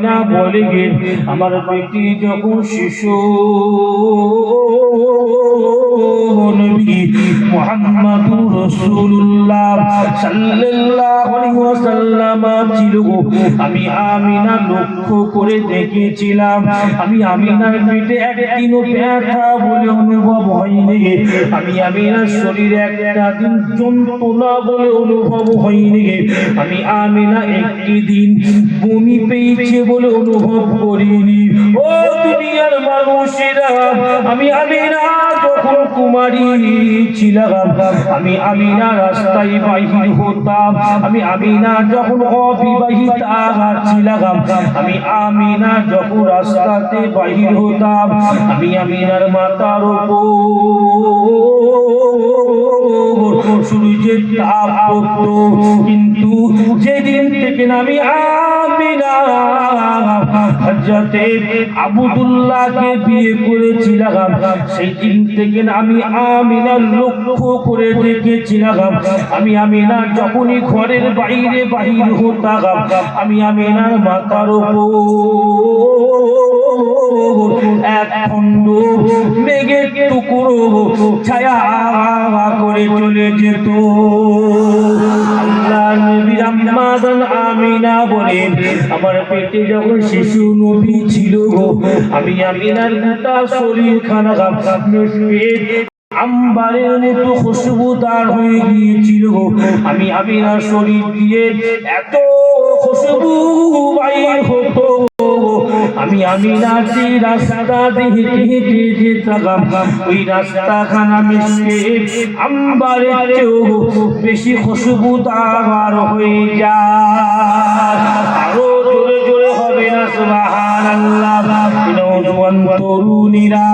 না বলে গে আমার বেটি যখন শিশু নবী মুহাম্মাদুর রাসূলুল্লাহ সাল্লাল্লাহু আলাইহি ওয়াসাল্লাম ছিল আমি আমিনা লক্ষ্য করে দেখেছিলাম আমি আমিনার পেটে একদিনও ব্যথা বলে অনুভব হয়নি আমি আমিনার শরীরে একটা দিন যন্ত্রণা বলে অনুভব হয়নি আমি আমিনা একটি দিন বমি পেয়েছে বলে অনুভব করিনি ও দুনিয়ার মানুষেরা আমি আমিনা যখন কুমারী ছিলাম আমি আমিনা রাস্তায় বাহির হতাম আমি আমিনা যখন অবিবাহিতা ছিলাম আমি আমিনা যখন রাস্তাতে বাহির হতাম আমি আমিনার মাথার উপর সূর্যের তাপ পড়তো কিন্তু যেদিন থেকে আমি আমিনা হযরতে আব্দুল্লাহকে বিয়ে করেছিলাম সেই দিন থেকে আমি আমিনা লক্ষ্য করে দেখেছিলাম আমি আমিনা যখনই ঘরের বাইরে বাহির হতাম আমি আমিনার মাথার উপর এক খণ্ড মেঘের টুকরো ছায়া করে চলে যেত আল্লাহর নবী আম্মা জান আমিনা বলেন আমার পেটে যখন শিশু নবী ছিল আমি আমিনার গোটা শরীর খানা আম্বারের মতো খুশবুদার হয়ে গিয়েছিল আমি আমিনার শরীর দিয়ে এত খুশবু বাইর হতো আমি আমিনার যে রাস্তা দিয়ে হেঁটে যেতাম ওই রাস্তাখানা মিশে আম্বারের চেয়েও বেশি খুশবুদার হয়ে যায় আরো জোরে জোরে হবে না সুবহানাল্লাহ নওজোয়ান তরুণীরা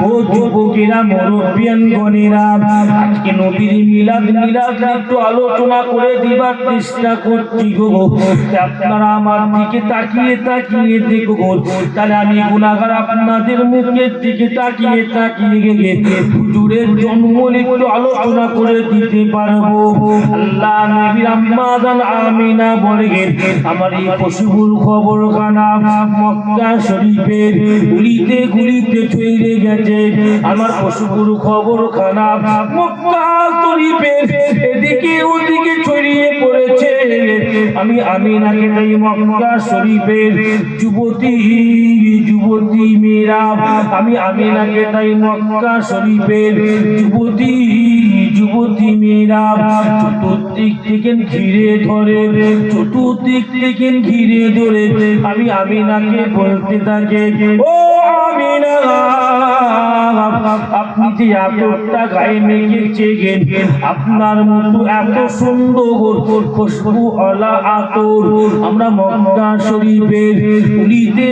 ও যুবকেরা মুরব্বিয়ানগণেরা আজকে নবীর মিলাদ একটু আলোচনা করে দিবার চেষ্টা করছি গো আপনারা আমার দিকে তাকিয়ে তাকিয়ে দেখো তাহলে আমি গুনাহগার আপনাদের মুখের দিকে তাকিয়ে তাকিয়ে হুজুরের জন্ম একটু আলোচনা করে দিতে পারবো আল্লাহ নবীর আম্মা জান আমিনা বলেন আমার এই পশুর খবর খানা মক্কা শরীফের গুলিতে গুলিতে ছড়িয়ে গেছে আমার পশুর খবর খানা মক্কা শরীফের এদিকে ওদিকে ছড়িয়ে পড়েছে আমি আমিনাকে তাই মক্কা শরীফের যুবতী মেয়েরা আমি আমিনাকে তাই মক্কা শরীফের যুবতী মেয়েরা চতুর্দিক থেকে ঘিরে ধরে আমি আমিনাকে বলতে থাকে ও আমিনা আপনি যে আতরটা গায়ে মেখেছেন আপনার মতো এত সুন্দর খুশবু ওয়ালা আতর আমরা মক্কা শরীফের গুলিতে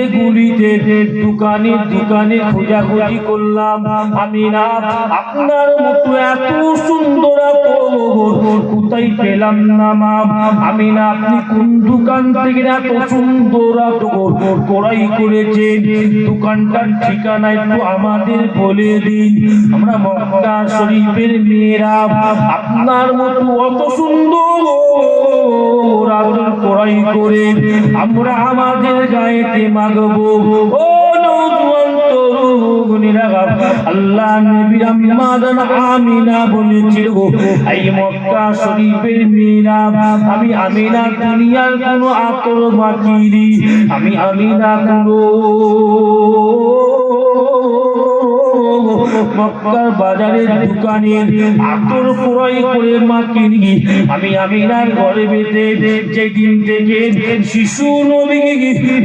দোকানে খোঁজাখুঁজি করলাম আমিনা আপনার মতো এত সুন্দর আতর কোথায় পেলাম না মা আমিনা আপনি কোন দোকান থেকে এত সুন্দর আতর ক্রয় করেছেন দোকানটার ঠিকানা একটু আমাদের বলে দিন আমরা মক্কা শরীফের মেয়েরা আপনার মতো অত সুন্দর আতর ক্রয় করে আমরা আমাদের গায়েতে মাগবো ও নওজোয়ান তরুণীরা আল্লাহ নবীর আম্মা জান আমিনা বলেছিল এই মক্কা শরীফের মেয়েরা আমি আমিনা দুনিয়ার কোনো আতর মাখিনি আমি আমিনা কোনো মক্কার বাজারের দোকানে আতর ক্রয় করে মাখিনি আমি আমিনার ঘরে বেঁধে যেদিন থেকে শিশু নবী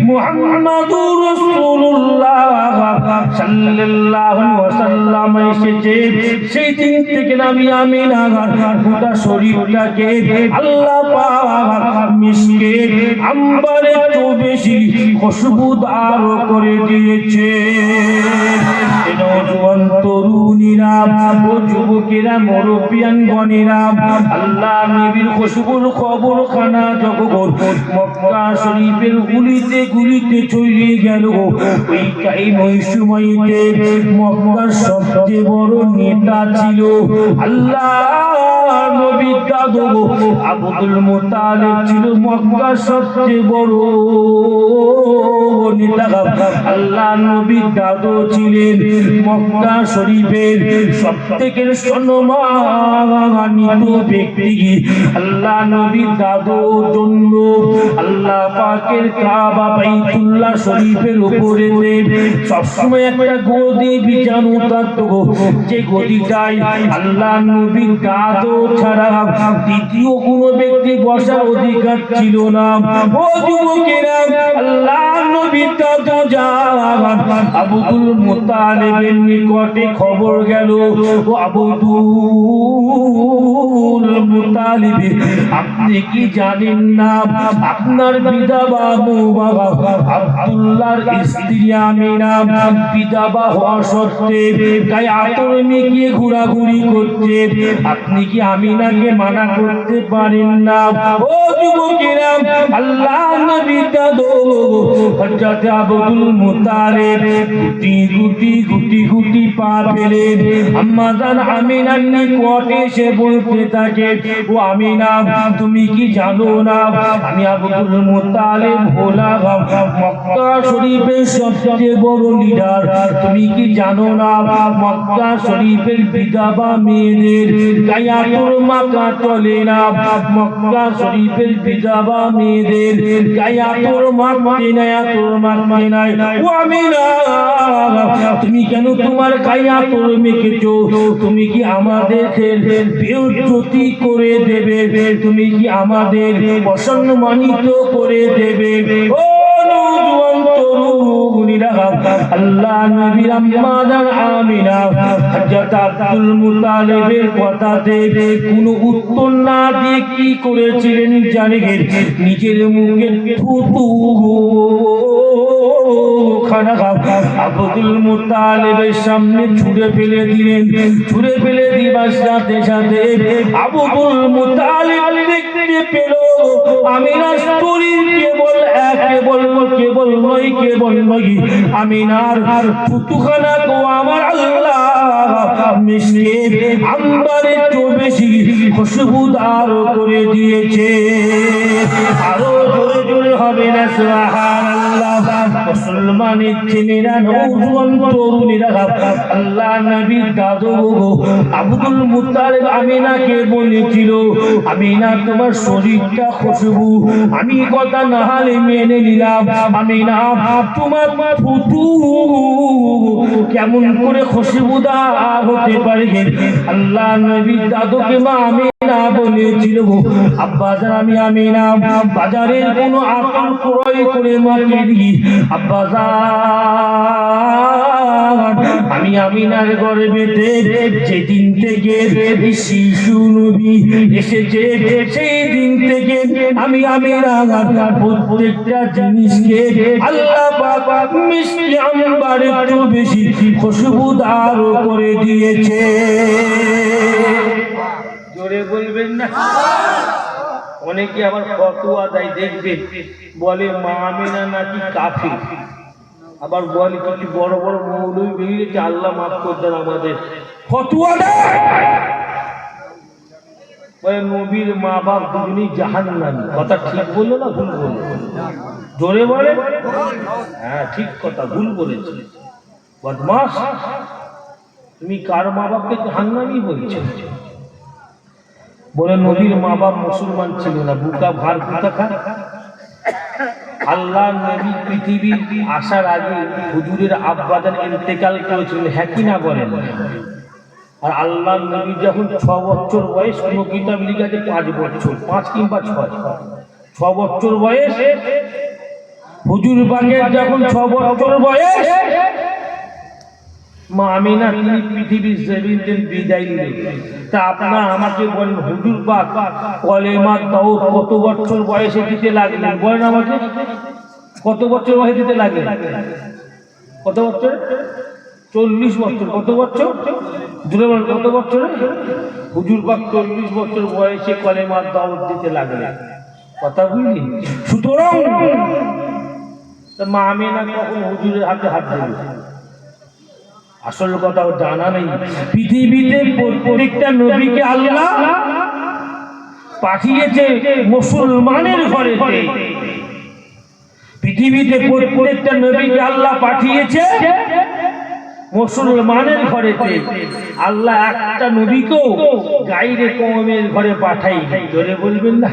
মুহাম্মাদুর রাসূলুল্লাহ সাল্লাল্লাহু আলাইহি ওয়াসাল্লাম এসেছে সেই দিন থেকে আমি আমিনার গোটা শরীরটাকে আল্লাহ পাক মিশকে আম্বারের চেয়ে বেশি খুশবুদার করে দিয়েছে নওজোয়ান তরুণীরা ও যুবকেরা মুরব্বিয়ানগণেরা আল্লাহ নবীর খুশবুর খবর খানা জগৎ মক্কা শরীফের গুলিতে ছড়িয়ে গেল ওই সময়তে মক্কার সবচেয়ে বড় নেতা ছিল আল্লাহ নবীর দাদু আব্দুল মুত্তালিব ছিল মক্কার সবচেয়ে বড় আল্লাহ নবীর দাদু ছিলেন মক্কা শরীফের সবথেকে সম্মানিত ব্যক্তি। আল্লাহ নবীর দাদুর জন্য আল্লাহ পাকের কাবা বাইতুল্লাহ শরীফের উপরে সবসময় একটা গদি বিছানো থাকতো, যে গদিটায় আল্লাহ নবীর দাদু ছাড়া দ্বিতীয় কোনো ব্যক্তি বসার অধিকার ছিল না। ও যুবকেরা, আল্লাহ নবীর দাদু যান আব্দুল মুত্তালিবের নিকটে খবর গেল, ও আব্দুল মুত্তালিব, আপনি কি জানেন না আপনার বিধবা বাবা আব্দুল্লাহর স্ত্রী আমিনা বিধবা হওয়া সত্ত্বে গায়ে আতর মেখে ঘোরাঘুরি করছে, আপনি কি আমিনাকে মানা করতে পারেন না? ও যুবকেরা, আল্লাহ নবী দাদু হযরত আব্দুল মুত্তালিব গুটি গুটি পা ফেলে আম্মা জান আমিনার নিকটে এসে বলতে থাকে, ও আমিনা, তুমি কি জানো না আমি আব্দুল মুত্তালিব হলাম মক্কা শরীফের সবচেয়ে বড় লিডার? তুমি কি জানো না মক্কা শরীফের বিধবা মেয়েদের গায়ে আতর মাখা চলে না? মক্কা শরীফের বিধবা মেয়েদের গায়ে আতর মাখতে নাই, আতর মাখতে নাই। ও আমিনা, তুমি কেন তোমার গায়ে আতর মেখেছো? তুমি কি আমাদের বেইজ্জতি করে দেবে? তুমি কি আমাদের অসম্মানিত করে দেবে? ও নওজোয়ান তরুণীরা, আল্লাহ নবীর আম্মা জান আমিনা হযরত আব্দুল মুত্তালিবের কথাতে কোনো উত্তর না দিয়ে কি করেছিলেন জানেন? নিজের মুখে থুতু খানা আব্দুল মুত্তালিবের সামনে ছুঁড়ে ফেলে দিলেন। ছুঁড়ে ফেলে দিবার সাথে সাথে আব্দুল মুত্তালিব দেখতে পেল আমিনার শরীর কেবল নয় আমিনার থুতুখানা তো আমার আল্লাহ মিশিয়ে আম্বারের চেয়ে বেশি খুশবুদার করে দিয়েছে। আরো জোরে জোরে হবে না সুবহানাল্লাহ। মুসলমানের ছেলেরা, নওজোয়ান তরুণীরা, আল্লাহ নবীর দাদু আব্দুল মুত্তালিব আমিনাকে বলেছিল, আমিনা তোমার শরীরটা খুশবু, আমি কথা না হলে মেনে নিলাম। আমিনা তোমার থুতু কেমন করে খুশবুদার হতে পারে? আল্লাহ নবীর দাদুকে মা আমিনা বলেছিল, আব্বা জান আমি আমিনা বাজারের কোনো আতর ক্রয় করে মাকে দিই। আব্বা জান আমি আমিনার গর্ভেতে যেদিন থেকে শিশু নবী এসেছে সেই দিন থেকে আমি আমিনা প্রত্যেকটা জিনিসকে আল্লাহ পাক মিষ্টি আম্বারের চেয়ে বেশি খুশবুদার করে দিয়েছে। জোরে বলবেন না? অনেকে আবার ফতোয়া দেয়, দেখবেন বলে মা আমিনা নাকি কাফির, আবার বলে কিছু বড় বড় মৌলবী বেরিয়েছে, আল্লাহ মাফ করতেন আমাদের, ফতোয়া দেয় বলে নবীর মা বাপ দুজনেই জাহান্নামী। কথা ঠিক বললো না ভুল বললো? জোরে বলে। হ্যাঁ ঠিক কথা, ভুল বলেছে। বদমাস, তুমি কার মা বাপকে জাহান্নামী বলছো? বলে নবীর মা বাপ মুসলমান ছিল না, বুকা ভার বুকা খা। আল্লাহ নবী পৃথিবী আসার আগে হুজুরের আব্বাজান ইন্তেকাল করেছিলেন, হ্যাঁ কি না বলেন? আর আল্লাহ নবী যখন 6 বছর বয়স, কোন কিতাব লিখেছে 5 বছর, 5 কিংবা 6 বছর বয়স, হুজুর পাকের যখন 6 বছর বয়স, মা আমিনা তিনি পৃথিবীর জমিন থেকে বিদায় নিলেন। তা আপনারা আমাকে বলেন হুজুর পাক কলেমা তাওহীদ কত বছর বয়সে দিতে লাগলেন? বলেন আমাকে, কত বছর বয়সে দিতে লাগলেন? কত বছর? 40 বছর। কত বছর? জুড়ে বলেন কত বছর? হুজুর পাক 40 বছর বয়সে কলেমা তাওহীদ দিতে লাগলেন। কথা বুঝলি? সুতরাং মা আমিনা কখন হুজুরের হাতে হাত দিলেন? আসল কথা জানা নেই। পৃথিবীতে প্রত্যেকটা নবীকে আল্লাহ পাঠিয়েছে মুসলমানের ঘরে। পৃথিবীতে প্রত্যেকটা নবীকে আল্লাহ পাঠিয়েছে মুসলমানের ঘরেতে। আল্লাহ একটা নবীকেও গায়রে কওমের ঘরে পাঠায়নি। জোরে বলবেন না?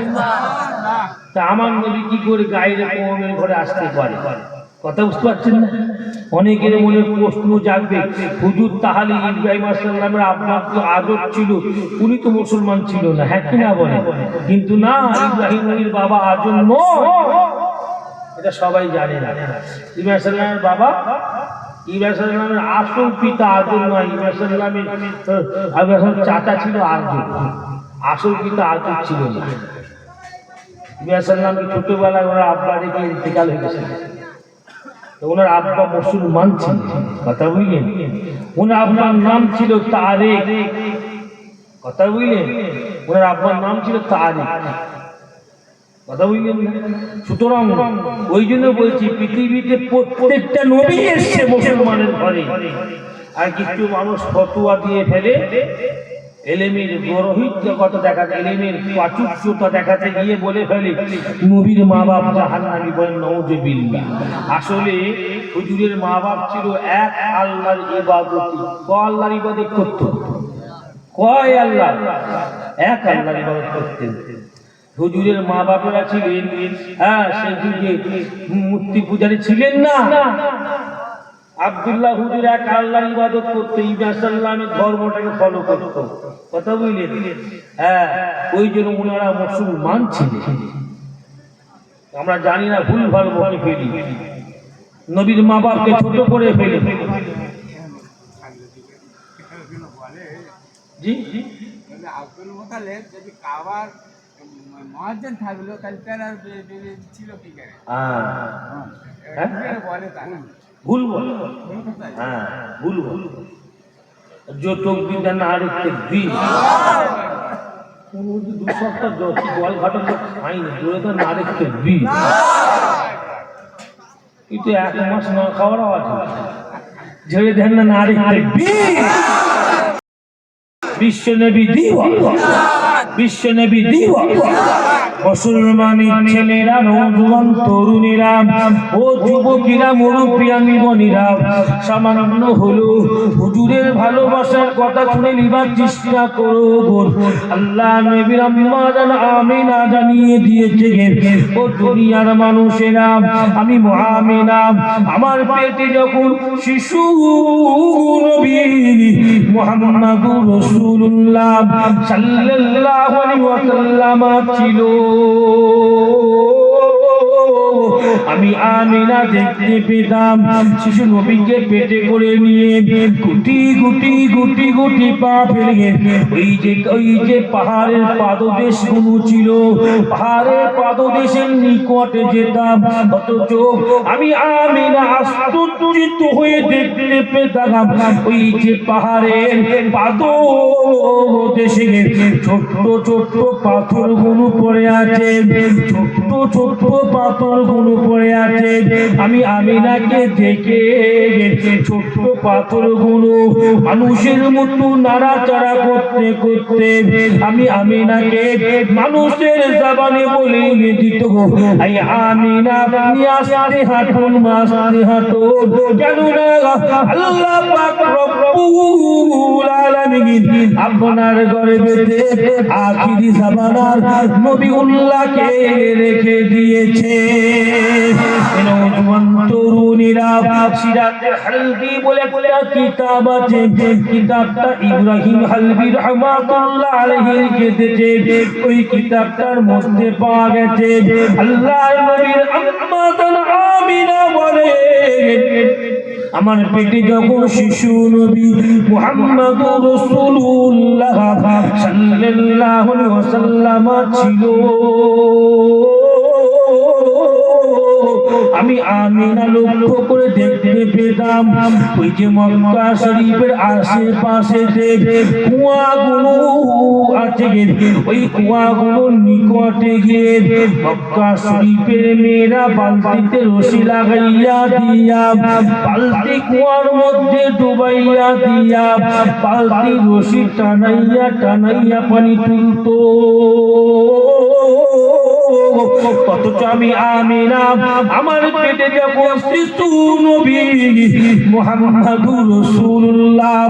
তা আমার নবী কি করে গায়রে কওমের ঘরে আসতে পারে? কথা বুঝতে পারছেন না? অনেকের মনে প্রশ্ন জাগবে, হুজুর তাহলে ইব্রাহিম আলাইহিস সালামের আপনার তো আদর ছিল, উনি তো মুসলমান ছিল না, হ্যাঁ কি না বলে? কিন্তু না, ইব্রাহিম নবীর বাবা আজম নয়, এটা সবাই জানে না। ইব্রাহিম আলাইহিস সালামের বাবা, ইব্রাহিম আলাইহিস সালামের আসল পিতা আজম নয়, ইব্রাহিম আলাইহিস সালামের চাচা ছিল আজম, আসল পিতা আজম ছিল না। ইব্রাহিম আলাইহিস সালামকে ছোটবেলায় ওনার আব্বা রেখে ইন্তেকাল হয়ে গেছে। ওনার আব্বা মুসলমান ছিল, কথা বুঝলেন? ওনার আব্বার নাম ছিল তারেক, কথা বুঝলেন? ওনার আব্বার নাম ছিল তারেক, কথা বুঝলেন? সুতরাং ওই জন্য বলছি পৃথিবীতে প্রত্যেকটা নবী এসছে মুসলমানের ঘরে। আর কিছু মানুষ ফতোয়া দিয়ে ফেলে, এলেমের গরহিত কথা দেখাতে, এলেমের প্রাচুর্যতা দেখাতে গিয়ে বলে ফেলে নবীর মা বাপ জাহান্নামী, বলেন নাউজুবিল্লাহ। আসলে হুজুরের মা বাপ ছিল এক আল্লাহর ইবাদতি। আল্লাহর ইবাদত করত, কয় আল্লাহ, এক আল্লাহর ইবাদত করতেন। হুজুরের মা বাপেরা ছিলেন, হ্যাঁ, সে যুগে মূর্তি পূজারী ছিলেন না। আব্দুল্লাহ হুজুর এক আল্লাহর ইবাদত করতে, ইব্রাহিম সাল্লামের ধর্মটাকে ফলো করত, কথা বুঝলেন? হ্যাঁ, ওই জন্য ওনারা মুসলমান ছিলেন। আমরা জানি না, ভুল ভাল বলে ফেলি, নবীর মা বাপকে ছোট করে ফেলি। জি জি, আব্দুল মুতালিব যদি কাবার মুয়াজ্জিন থাকলো তাহলে তারা ছিল কি করে? হ্যাঁ, বলে তা ভুল বল, হ্যাঁ ভুল বল। जो तकबीर देना आरे तकबीर दो सप्ताह जो गोल घाटा तो खाई नहीं जो तो नारे तकबीर इतो एक मास ना खावड़ा आवाज झड़े देना नारे तकबीर विश्व नबी दीवा, विश्व नबी दीवा। মুসলমানি ছেলেরা, নওজোয়ান তরুণীরা, ও যুবকেরা, মুরব্বিয়ানি বনিরা, সামান্য হলো হুজুরের ভালোবাসার কথা শুনে নিবার চেষ্টা করো। আল্লাহ নবীর আম্মা জান আমিনা জানিয়ে দিয়েছে, ও দুনিয়ার মানুষেরা, আমি আমিনা আমার পেটে যখন শিশু নবী মুহাম্মদুর রাসূলুল্লাহ সাল্লাল্লাহু আলাইহি ওয়াসাল্লাম ছিল, আমি আমিনা দেখতে পেতাম শিশু নবীকে পেটে করে নিয়ে গুটি গুটি গুটি গুটি পা ফেলে ওই যে পাহাড়ের পাদদেশ গুলো ছিল, পাহাড়ের পাদদেশের নিকটে যেতাম। অথচ আমি আমিনা আশ্চর্যিত হয়ে দেখতে পেতাম ওই যে পাহাড়ের পাদদেশে ছোট্ট ছোট্ট পাথর গুলো পড়ে আছে, ছোট্ট ছোট্ট পাথর গুলো পড়ে আছে। আমি আমিনাকে দেখে ছোট্ট পাথর গুলো মানুষের মতো নাড়াচাড়া করতে করতে আমি আমিনাকে মানুষের জবানে বলে দিত, আই আমিনা আপনি আস্তে হাঁটুন, আস্তে হাঁটুন, কেন না আল্লাহ পাক রব্বুল আলামিন আপনার গর্ভেতে আখিরি জামানার নবীউল্লাহকে রেখে দিয়েছে। নওজোয়ান তরুণীরা, সিরাতুল হালবি বলে একটা কিতাব আছে, কিতাবটা ইব্রাহিম হালবি রাহমাতুল্লাহ আলাইহি লিখেছে। ওই কিতাবটার মধ্যে পাওয়া গেছে আল্লাহর নবীর আম্মা জান আমিনা বলে, আমার পেটে যখন শিশু নবী মুহাম্মদুর রাসূলুল্লাহ সাল্লাল্লাহু আলাইহি ওয়াসাল্লাম ছিল, আমি আমিনা লক্ষ্য করে দেখতে পেতাম ওই যে মক্কা শরীফের আশেপাশে যে কুয়াগুলো আছে, ওই কুয়াগুলোর নিকটে গিয়ে মক্কা শরীফের মেয়েরা বালতিতে রশি লাগাইয়া দিয়া বালতি কুয়ার মধ্যে ডুবাইয়া দিয়া বালতি রশি টানাইয়া টানাইয়া পানি তুলতো। অথচ আমি আমিনা আমার পেটে যখন শিশু নবী মুহাম্মাদুর রাসূলুল্লাহ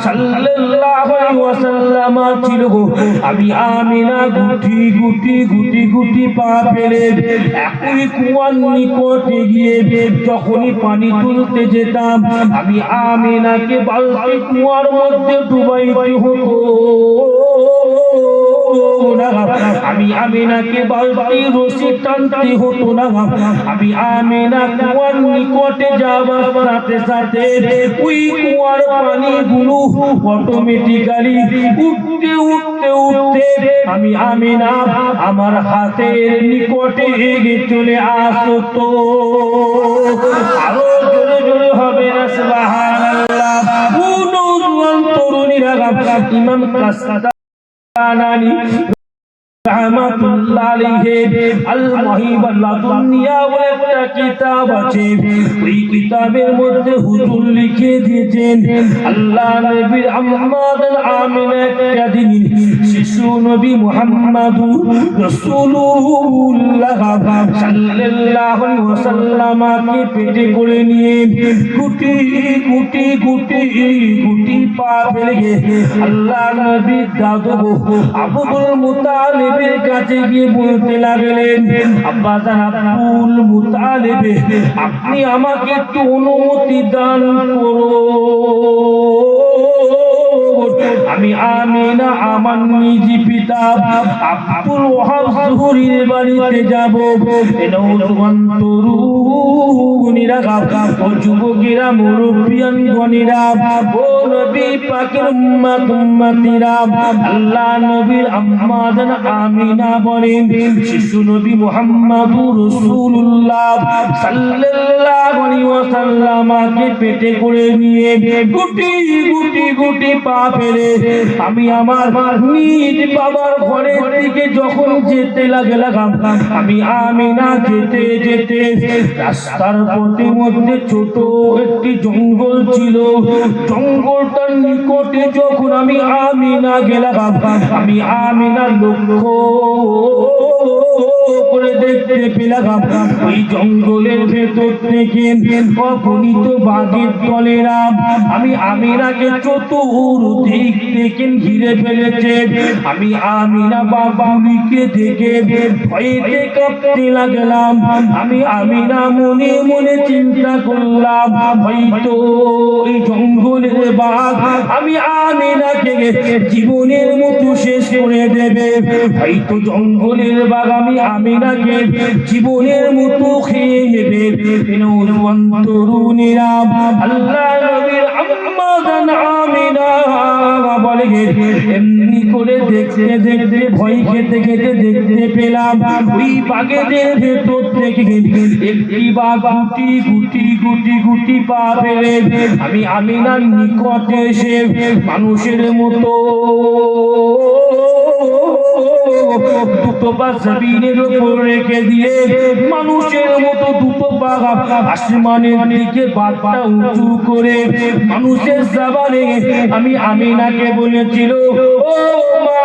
সাল্লাল্লাহু আলাইহি ওয়াসাল্লাম ছিল, আমি আমিনা গুটি গুটি গুটি গুটি পা ফেলে একই কুয়ার নিকটে গিয়ে যখনই পানি তুলতে যেতাম আমি আমিনাকে বালতি কুয়ার মধ্যে ডুবাইতে হতো না, আমি আমিনাকে বালতি রশি টানতে হতো না, আমি আমিনা কুয়ার নিকটে যাবার সাথে সাথে ওই কুয়ার পানিগুলো অটোমেটিক্যালি উঠতে উঠতে উঠতে আমি আমিনা আমার হাতের নিকটে এগিয়ে চলে আসতো। আরো জোরে জোরে হবে না সুবহানাল্লাহ। নওজোয়ান তরুণীরা ইমাম কাসতালানি রাহমাতুল্লাহ আলাইহি আল মুহিবাল্লাহ দুনিয়া বলে একটা কিতাব আছে, ওই কিতাবের মধ্যে হুজুর লিখে দিয়েছেন আল্লাহ নবীর আম্মাদান আমিনা একটা দিন শিশু নবী মুহাম্মাদুর রাসূলুল্লাহ সাল্লাল্লাহু আলাইহি ওয়াসাল্লামকে পেটে করে নিয়ে গুটি গুটি গুটি গুটি পা ফেলে আল্লাহ নবীর দাদু আবুল মুতালিব কাছে গিয়ে বলতে লাগলেন, আব্বা জান আব্দুল মুতালিব আপনি আমাকে একটু অনুমতি দান করুন, আমি আমিনা আমার নিজ পিতা আব্দুল ওয়াহাব জুহরির বাড়িতে যাব। নওজোয়ান তরুণীরা ও যুবকেরা মুরব্বিয়ান গণেরা ও নবী পাকের উম্মত উম্মতিরা আল্লাহ নবীর আম্মা জান আমিনা বলেন শিশু নবী মুহাম্মাদুর রাসূলুল্লাহ সাল্লাল্লাহু আলাইহি ওয়াসাল্লামকে পেটে করে নিয়ে গুটি গুটি গুটি পা ফেলে আমি আমার নিজ বাবার ঘরের দিকে যখন যেতে লাগলাম আমি আমিনা যেতে যেতে রাস্তার পথে মধ্যে ছোট একটি জঙ্গল ছিল, জঙ্গলটার নিকটে যখন আমি আমিনা গেলাম আমি আমিনার লক্ষ্য করে দেখতে পেলাম ওই জঙ্গলের ভেতর থেকে অগণিত বাঘের দলেরা আমি আমিনাকে চতুর্দিক থেকে ঘিরে ফেলেছে। আমি আমিনা বাবাকে দেখে ভয়েতে কাঁপতে লাগলাম। আমি আমিনা মনে মনে চিন্তা করলাম হয়তো এই জঙ্গলের বাঘ আমি আমিনাকে জীবনের মতো শেষ করে দেবে, হয়তো জঙ্গলের বাঘ আমি আমিনাকে জীবনের মতো খেয়ে নেবে। নওজোয়ান তরুণীরা আল্লাহ নবীর আম্মা জান আমিনা বলে এমনি করে দেখতে দেখতে ভয় খেতে খেতে দেখতে পেলাম ওই বাঘেদের ভেতর থেকে একটি বাঘ গুটি গুটি গুটি গুটি পা ফেলে আমি আমিনার নিকটে এসে মানুষের মতো দুটো পা জমিনের উপর রেখে দিয়ে মানুষের মতো দুটো পা আসমানের দিকে বাঘটা উঁচু করে মানুষের জবানে আমি আমিনাকে বলেছিল, ও মা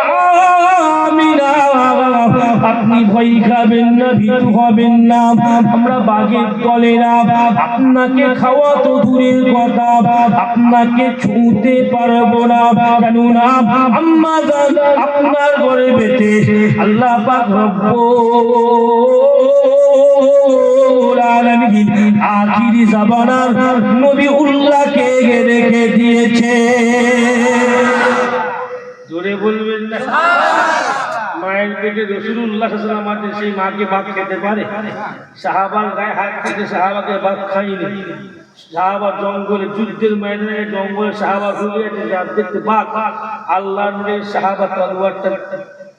আমিনা আপনি ভয় খাবেন না, ভীতু হবেন না, আমরা বাঘের দলেরা আপনাকে খাওয়া তো দূরের কথা আপনাকে ছুঁতে পারবো না, কেননা আম্মা জান আপনার ঘরে বেঁচে আল্লাহ পাক রব্বুল আলামিন আখিরি জামানার নবীউল্লাহকে রেখে দিয়েছে। জোরে বলবেন না? মায়ের পেটে রাসূলুল্লাহ সাল্লাল্লাহু আলাইহি ওয়াসাল্লাম সেই মাকে বাঘ খেতে পারে? সাহাবার গায়ে হাত থেকে সাহাবাকে বাঘ খাইনি। সাহাবা জঙ্গলে যুদ্ধের ময়দানে জঙ্গলে সাহাবা ঘুরে দেখতে বাঘ, আল্লাহর নবীর সাহাবা তলোয়ারটা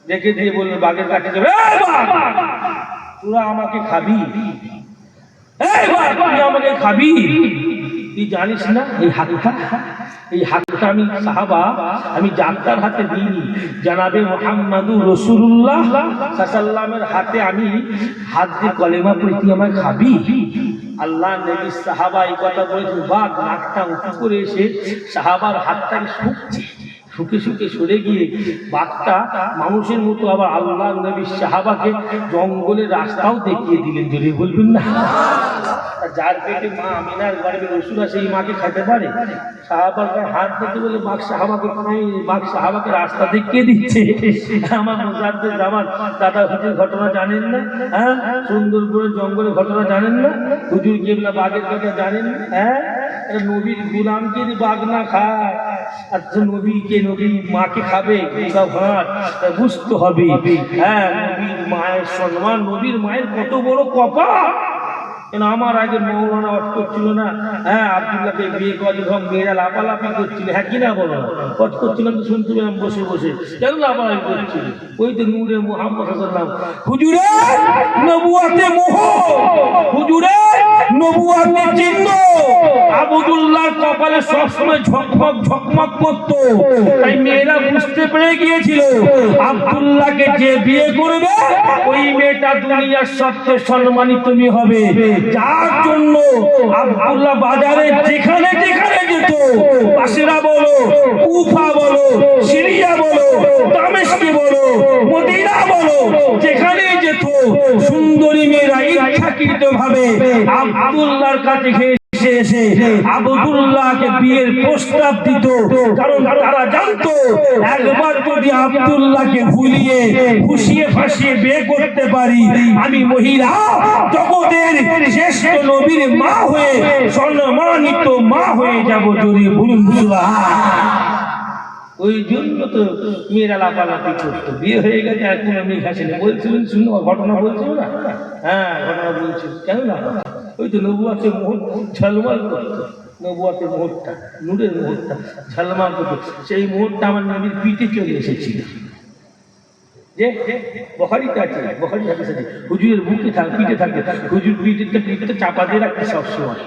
দেখে দিয়ে বলল বাঘের কাছে যাবে, তোরা আমাকে খাবি, তুই আমাকে খাবি, তুই জানিস না এই হাতটা আমি সাহাবা আমি জান্নার হাতে দিইনি, জানাবে মুহাম্মাদুর রাসূলুল্লাহ সাল্লাল্লাহু আলাইহি ওয়াসাল্লামের হাতে আমি হাত দিয়ে কলেমা পড়ে তুই আমায় খাবি। আল্লাহ নবী সাহাবা এই কথা বলেছেন, বাঘ নাকটা উঁচু করে এসে সাহাবার হাতটাকে শুকছে, সুখে সুখে সরে গিয়ে বাঘটা মানুষের মতো আবার আল্লাহ নবী সাহাবাকে জঙ্গলের রাস্তাও দেখিয়ে দিলেন, যদি বলবেন না। যার পেটে মা আমিনার গর্ভে রসুল আছে, সেই মাকে খাইতে পারে? সাহাবার হাত দিতে বলে বাঘ সাহাবাকে বাঘ সাহাবাকে রাস্তা দেখিয়ে দিচ্ছে। আমার মুজাদ্দেদ জামান দাদা হুজুর ঘটনা জানেন না? হ্যাঁ, সুন্দরপুরের জঙ্গলের ঘটনা জানেন না? হুজুর কেবলা বাঘের কথা জানেন না? হ্যাঁ, নবীর গুলামকে বাঘ না খায়, আচ্ছা নবীকে নবীর মাকে খাবে, বুঝতে হবে। হ্যাঁ, নবীর মায়ের সম্মান, নবীর মায়ের কত বড় কপাল। কেন আমার আগে মৌলানা অট করছিল না? হ্যাঁ, আব্দুল্লাহকে বিয়ে করে যখন মেয়েরা লাফালাফি করছিল, হ্যাঁ কিনা বলো, অট করছিলাম তো শুনতে পেলাম বসে বসে, কেন লাফালাফি করছিল? ওই তো নূরে মুহাম্মদ সাল্লাল্লাহু আলাইহি ওয়াসাল্লাম। হুজুরে নবুয়াতে মোহ, হুজুরে নবুয়াতে চিহ্ন। আব্দুল্লাহর কপালে সবসময় ঝকমক ঝকমক করতো, তাই মেয়েরা বুঝতে পেরে গিয়েছিল আব্দুল্লাহকে যে বিয়ে করবে ওই মেয়েটা দুনিয়ার সবচেয়ে সম্মানিত মেয়ে হবে। যার জন্য আব্দুল্লাহ বাজারে যেখানে যেখানে যেত, বাসরা বলো, কুফা বলো, সিরিয়া বলো, দামেস্কে বলো, মদিনা বলো, যেখানেই যেত সুন্দরী মেয়েরা ইচ্ছাকৃত ভাবে আব্দুল্লাহর কাছে এসে আব্দুল্লাহকে বিয়ের প্রস্তাব দিত, কারণ তারা জানতো একবার যদি আব্দুল্লাহকে ভুলিয়ে খুশিয়ে ফাঁসিয়ে বিয়ে করতে পারি, আমি মহিলা জগতের শ্রেষ্ঠ নবীর মা হয়ে সম্মানিত মা হয়ে যাব। যদি বলুন ওই জন্য তো মেয়েরা লাফালাফি করতো, বিয়ে হয়ে গেছে আর কোনো মেয়ে খাসেনি। বলছিলেন শুনো, ঘটনা বলছিল না? হ্যাঁ, ঘটনা বলছিল। কেন না? ওই তো নবুয়াতে মোহর ঝলমল করতো, নবুয়াতে মোহরটা, নূরের মোহরটা ঝলমল করতো। সেই মোহরটা আমার নবীর পিঠে চলে এসেছিল। যে বখারিতে আছে, বখারি হাদিস আছে, হুজুরের মুখে থাকে, পিঠে থাকে, হুজুর পিঠেটা চাপা দিয়ে রাখতে, সবসময়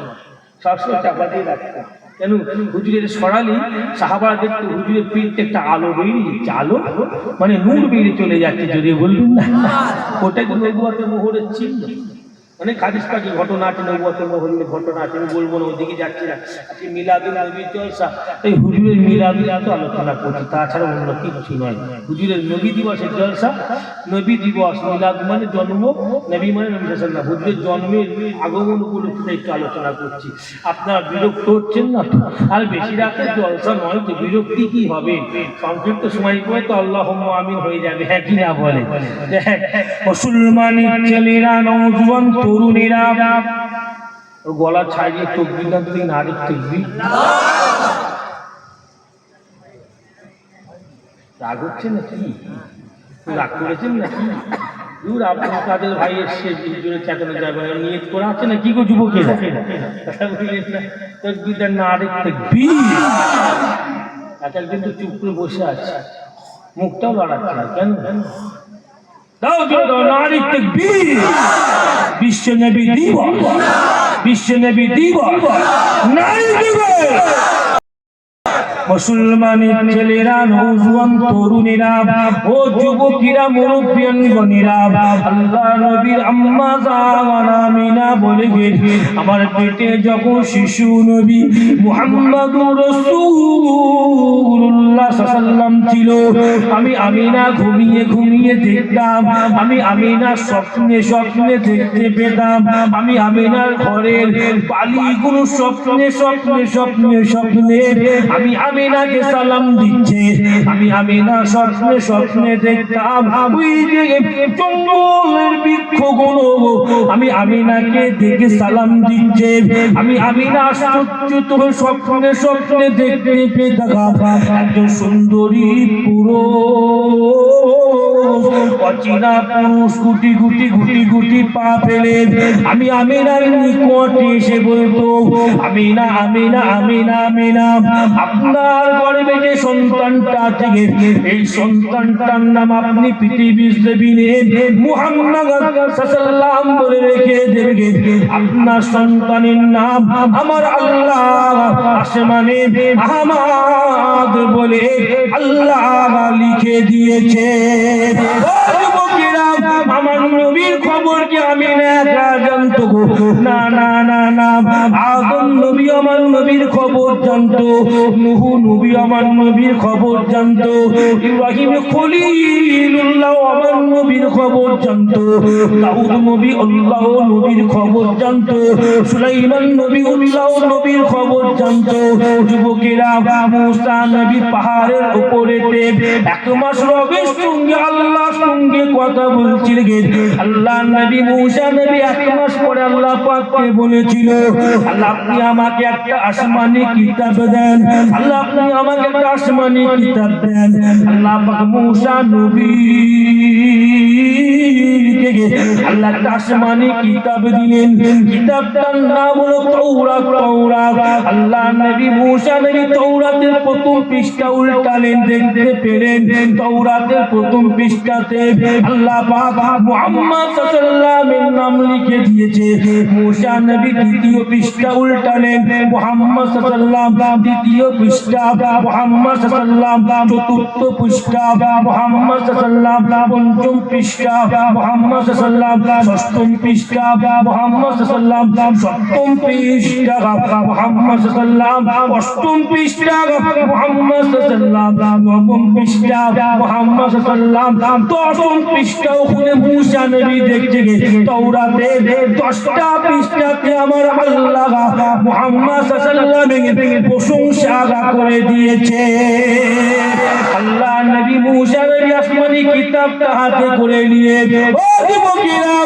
চাপা দিয়ে রাখতে। কেন? হুজুরের সরালি সাহাবারা দেখতো হুজুরের পিঠে একটা আলো বেরিয়ে যাচ্ছে, আলো মানে নূর বেরিয়ে চলে যাচ্ছে, যদি বলবেন না। ওটাই তো নবুয়াতে মোহরের চিহ্ন। অনেক হাদিস পাখি ঘটনা আছে, নবুয়াতে মোহরের ঘটনা আছে, আমি বলবো না, ওইদিকে যাচ্ছি না। আজকে মিলাদুল নবীর জলসা, এই হুজুরের মিলাদুল এত আলোচনা করছি, তাছাড়া অন্য কিছু নয়। হুজুরের নবী দিবসের জলসা, নবী দিবস, মিলাদ মানে জন্ম, নবী মানে নবী সাল্লাল্লাহু আলাইহি ওয়াসাল্লাম, হুজুরের জন্মের আগমন উপলক্ষে একটু আলোচনা করছি। আপনারা বিরক্ত হচ্ছেন না তো? আর বেশি রাতে জলসা নয় তো, বিরক্তি কি হবে? সংক্ষিপ্ত সময় পরে তো আল্লাহুম্মা আমিন হয়ে যাবে, হ্যাঁ কি না বলে? মুসলমানের ছেলেরা, নওজোয়ান তরুণীরা গলা ছাড়িয়ে তকবীর না দিলে না তকবীর। রাগ হচ্ছে নাকি? রাগ করেছেন নাকি? দূর, আপনি তাদের ভাই এসে জোরে চাকানো যাবে না, নিয়ত করে আছে না কি গো যুবকেরা? তকবীরটা না তকবীর। এক কিন্তু চুপ করে বসে আছে, মুখটাও লড়াচ্ছে না, কেন? দাও জোরে দাও, নারী তাকবীর। বিশ্ব নবী দিবস, বিশ্ব নবী দিবস, নারী দিবস। মুসলমানের ছেলেরা, নওজোয়ান তরুণীরা, ও যুবকেরা, মুরব্বিয়ানগণেরা, আল্লাহ নবীর আম্মা জান আমিনা বলে গেছে, আমার পেটে যখন শিশু নবী মুহাম্মদুর রাসূলুল্লাহ সাল্লাল্লাহু আলাইহি ওয়াসাল্লাম ছিল, আমি আমিনা ঘুমিয়ে ঘুমিয়ে দেখতাম, আমি আমিনা স্বপ্নে স্বপ্নে দেখতে পেতাম, আমি আমিনার ঘরের বালিগুলো স্বপ্নে স্বপ্নে স্বপ্নে স্বপ্নে আমি আমিনাকে সালাম দিচ্ছে, আমি আমিনা স্বপ্নে স্বপ্নে দেখতাম ওই যে জঙ্গলের বৃক্ষগুলো আমি আমিনাকে দেখে সালাম দিচ্ছে, আমি আমিনা আশ্চর্যিত স্বপ্নে স্বপ্নে দেখতে পেতাম একজন সুন্দরী পুরুষ, অচেনা পুরুষ গুটি গুটি গুটি গুটি পা ফেলে আমি আমিনার নিকটে এসে বলতো, আমিনা আমিনা আমিনা আমিনা, আপনার গর্ভে যে সন্তানটা আছে, এই সন্তানটার নাম আপনি পৃথিবীর জমিনে মুহাম্মদ সাল্লাল্লাহু বলে রেখে দেবেন, আপনার সন্তানের নাম আমার আল্লাহ আসমানে আহমদ বলে আল্লাহ লিখে দিয়েছে। যুবকেরা আমার নবীর খবর কি আমি না একা জানতো গো? না না না না, আদম নবী আমার নবীর খবর জানতো, নূহ নবী আমার নবীর খবর জানতো, ইব্রাহিম খলিলুল্লাহ আমার নবীর খবর জানতো, দাউদ নবী আল্লাহ নবীর খবর জানতো, সুলাইমান নবী আল্লাহ নবীর খবর জানতো। যুবকেরা মুসা নবী পাহাড়ের উপরেতে 1 মাস রবের সঙ্গে আল্লাহর সঙ্গে কথা বলছিলেন। আল্লাহ নবী মুসা নবী 1 মাস পরে আল্লাহ পাককে বলেছিল, আল্লাহ আপনি আমাকে একটা আসমানি কিতাব দেন, আল্লাহ আপনি আমাকে একটা আসমানি কিতাব দেন। আল্লাহ পাক মুসা নবী আল্লাহ একটা আসমানি কিতাব দিলেন, কিতাবটার নাম হলো তাওরাত। আল্লাহ নবী মুসা নবী তাওরাতের প্রথম পৃষ্ঠা উল্টালেন, দেখতে পেলেন তাওরাতের প্রথম পৃষ্ঠাতে আল্লাহ পাক মুহাম্মদ সাল্লাল্লাহু আলাইহি ওয়াসাল্লামের নাম লিখে দিয়েছে। মুসা নবী দ্বিতীয় পৃষ্ঠা উল্টালেন, মুহাম্মদ সাল্লাল্লাহু আলাইহি ওয়াসাল্লাম দ্বিতীয় পৃষ্ঠা, মুহাম্মদ সাল্লাল্লাহু আলাইহি ওয়াসাল্লাম চতুর্থ পৃষ্ঠা, মুহাম্মদ সাল্লাল্লাহু আলাইহি ওয়াসাল্লাম পঞ্চম পৃষ্ঠা, মুহাম্মদ সাল্লাল্লাহু আলাইহি ওয়াসাল্লাম ষষ্ঠম পৃষ্ঠা, মুহাম্মদ সাল্লাল্লাহু আলাইহি ওয়াসাল্লাম সপ্তম পৃষ্ঠা, মুহাম্মদ সাল্লাল্লাহু আলাইহি ওয়াসাল্লাম অষ্টম পৃষ্ঠা, মুহাম্মদ সাল্লাল্লাহু আলাইহি ওয়াসাল্লাম নবম পৃষ্ঠা, মুহাম্মদ সাল্লাল্লাহু আলাইহি ওয়াসাল্লাম দশম পৃষ্ঠা। ওখানে মুসা নবী দেখছে তাওরাতের 10টা পৃষ্ঠাতে আমার আল্লাহ মুহাম্মদ সাল্লাল্লাহু আলাইহি ওয়াসাল্লামের প্রশংসা করে দিয়েছে। আল্লাহ নবী মুসা নবী আসমানি কিতাবটা হাতে করে নিয়ে, ও যুবকেরা,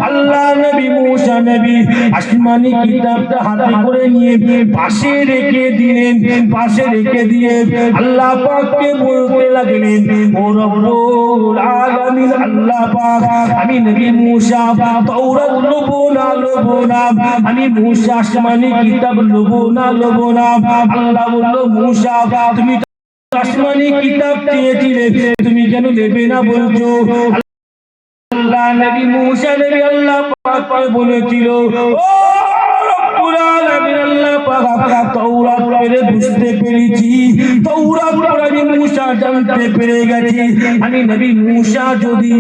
আল্লাহ নবী মুসা নবী আসমানি কিতাবটা হাতে করে নিয়ে পাশে রেখে দিলেন, পাশে রেখে দিয়ে আল্লাহ পাককে বলতে লাগলেন, ও রব্বুল আলামিন, আল্লাহ পাক আমি নবী মুসা তাওরাত লব না, আমি মুসা আসমানি কিতাব লব না। আল্লাহ বলল, মুসা তুমি আসমানি কিতাব চেয়েছিলে, তুমি কেন নেবে না বলছো? আল্লাহ নবী মুসা নবী আল্লাহ পাককে বলেছিল, ও রব্বুল আলামিন, আল্লাহ পাক তাওরাত পড়ে বুঝতে পেরেছি, তাওরাত পড়ে আমি মুসা জানতে পেরে গেছি, আমি নবী মুসা যদি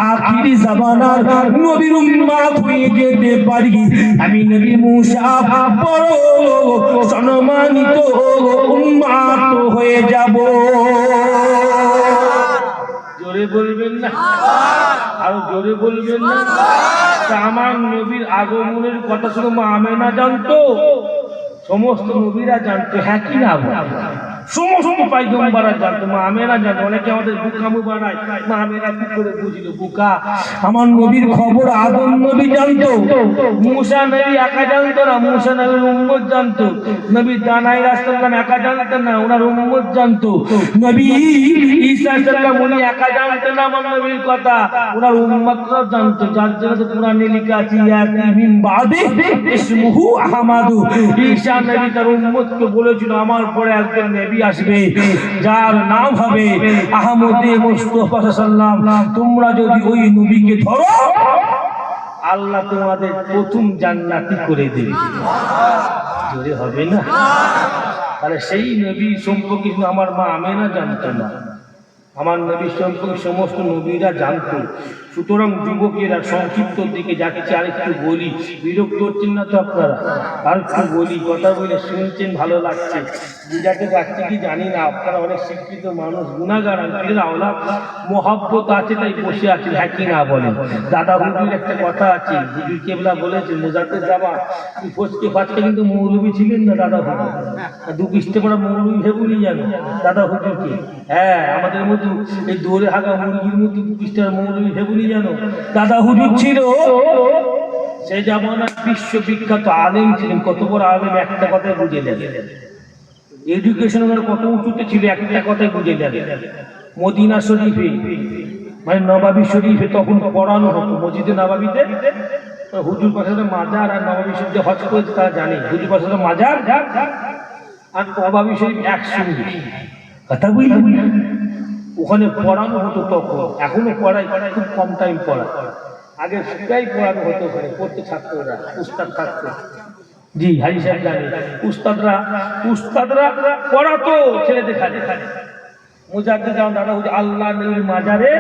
আখিরি জামানার নবীর উম্মত হয়ে যেতে পারি, আমি নবী মুসা বড় সম্মানিত উম্মত হয়ে যাব। জোরে বলবেন না, আরো জোরে বলবেন না। আমার নবীর আগমনের কথা শুনে মা আমেনা জানতো, সমস্ত নবীরা জানতো, হ্যাঁ কি না, সমস্ত পয়গম্বররা জানতো, মা আমেনা জানতো। অনেকে আমাদের বুকামু বানায়, মা আমেনা কি করে বুঝলো বুকা? আমার নবীর খবর আদম নবী জানতো, মুসা নবী একা জানতো না, মুসা নবীর উম্মত জানতো, নবী দানাই রাসূলুল্লাহ একা জানতেন না, ওনার উম্মত জানতো, নবী ঈসা সাল্লাল্লাহু উনি একা জানতেন না আমার নবীর কথা, ওনার উম্মতরাও জানতো। যার জন্য কোরআনে লেখা আছে, ইয়াতি মিন বাদি ইসমুহু আহমাদু, ঈসা নবী তার উম্মতকে বলেছিল, আমার পরে একজন নবী আসবে যার নাম হবে আহমদে মুস্তাফা সাল্লাল্লাহু আলাইহি ওয়াসাল্লাম, তোমরা যদি ওই নবীকে ধরো আল্লাহ তোমাদের প্রথম জান্নাতি করে দেবে। জোরে হবে না? তাহলে সেই নবী সম্পর্কে আমার মা আমেনা জানতো না, আমার নবী সম্পর্কে সমস্ত নবীরা জানতো। সুতরাং যুবকেরা সংক্ষিপ্ত দিকে যাচ্ছে, আর একটু বলি, বিরক্ত হচ্ছেন না তো আপনারা? আর একটু বলি, কথা বলে শুনছেন, ভালো লাগছে, বুঝাতে পারছি কি জানি না। আপনারা অনেক শিক্ষিত মানুষ, গুণাগার, আওলাদ মহব্বত আছে তাই বসে আছেন, হ্যাঁ কি না বলেন? দাদা হুজুর একটা কথা আছে, হুজুর কেবলা বলেছে, মোজাতে যাবা ফসকে ফাঁচকে কিন্তু মৌলবী ছিলেন না দাদা হুজুর, 2 পৃষ্ঠে পড়া মৌলবী ভেবুনি জানো দাদা হুজুরকে? হ্যাঁ, আমাদের মতো এই দৌড়ে হাগা মুরগির মতো 2 পৃষ্ঠার মৌলবী ভেবুনি জানো দাদা হুজুর ছিল। সেই জামানার বিশ্ববিখ্যাত আলেম ছিলেন, কত বড় আলেম, একটা কথায় বুঝে দেন। এডুকেশন ওনার কত উঁচুতে ছিল, একটা কথায় বুঝে দেন। মদিনা শরীফে মানে নবাবী শরীফে তখন পড়ানো হতো, মসজিদে নবাবীতে হুজুর পাশে মাজার, আর নবাবী শরীফে হজ করেছে তারা জানে, হুজুর পাশে মাজার আর নবাবী শরীফ একসঙ্গে, কথা বুঝলেন? ওখানে পড়ানো হতো তখন, এখনো পড়াই, খুব কম টাইম পড়ায়, আগে সেটাই পড়ানো হতো, ওখানে পড়তে ছাত্ররা, উস্তাদ থাকতো। জি হাজি সাহেব জানে, উস্তাদরা পড়াতো ছেলেদের খালি মুজাদ্দিদ দাদা হুজুর আল্লাহ নবীর মাজারে